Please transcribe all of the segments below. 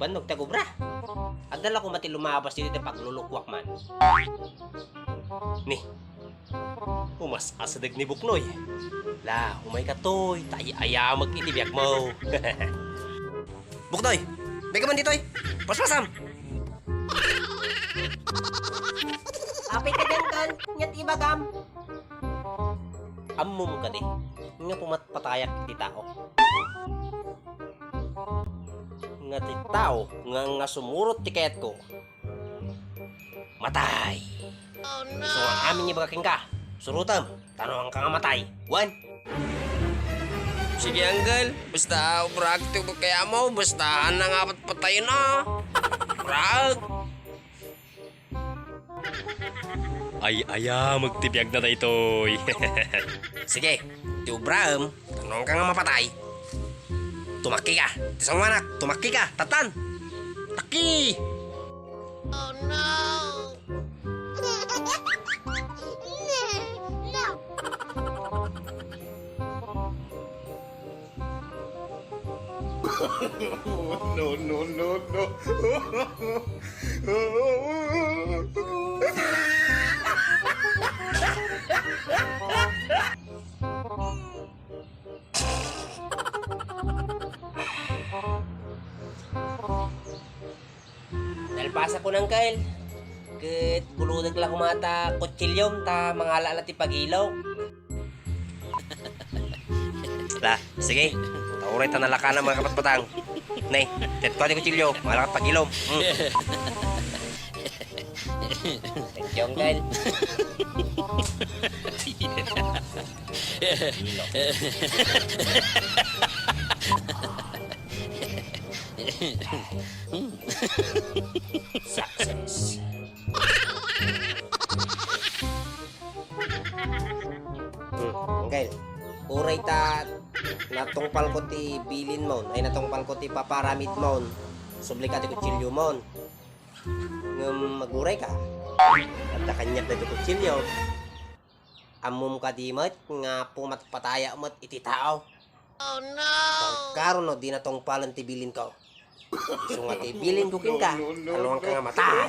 Banog tagubra. Agdala ko mati lumabas dito paglulukwak man. Ni. Umas asadag ni Buknoy. La, umay ka toy. Tayo aya mag-inibyak mo. Buknoy, may ka man dito eh. Paspasam. Apay ka dyan, Kal. Nyat ibagam. Ammum ka di. Nga pumatpatayak iti tao. Nga ti tao nga sumurot tiket ko. Matay. Oh no. So nga amin niya bagaking ka. Surutam. Tanong ka nga matay. Wan. Sige, Uncle. Basta practice ko kaya mo. Basta na nga patayin na. Prag. Ay, magtibiyag na tayo itoy. Sige, ti Abraham, tanong ka nga mapatay. Tumaki ka. Tisang anak, tumaki ka. Tatan. Taki. Oh no. No. Nalpasa ko ng kail. Ket buludag lang kumata kutsilyom ta mangalala ti pagilaw. La, sige. Tauray ta nalaka ng mga kapatpatang. Nay, tet ko ti kutsilyo, mangalala ti pagilaw. Tekyong kail. Success. Okay. Uray ta natungpal ko ti bilin mo, ay natungpal ko ti paparamid mo. Subli ka ti kutsilyo mo. Ngam maguray ka. At kanyak na ti kutsilyo. Amum ka di mat nga pumatpataya mat iti tao. Oh no! Karon no di natungpalan ti bilin ko. So nga ti bilin kuking ka. Ano ka nga matay?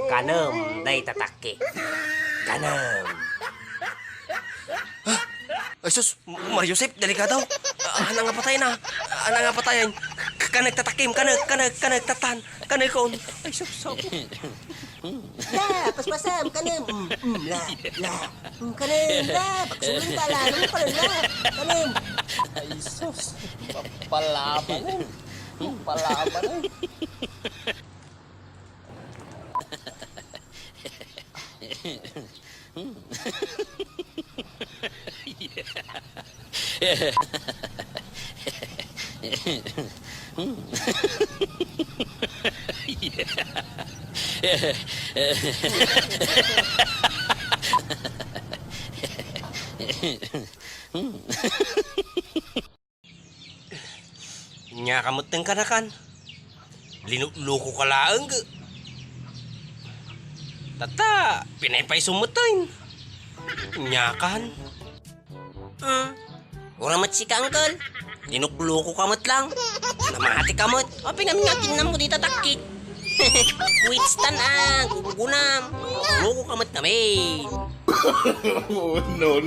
Kanem, day tatake. Kanem. Ay sus, Mario Josep, delikado. Ana nga patay na. Ana nga patayan. Kanag tatakim, kanag tatan. Kanag kon. Ay sus, La, paspasam. Kanem. La. Kanem, la. Pagsulong ka, la. Ano mo pala, la. Kanem. Ay, sus. Palaban. Palaban. nya kamot ng kanakan. Linuloko ka laang. Tata, pinaypay sumutain. Nyakan. Ura mat si ka, Uncle. Linukloko ka mat lang. Namati ka mat. O, pinamingatin na mo dito takit. Wits tan gugunam. Loko ka mat namin. No.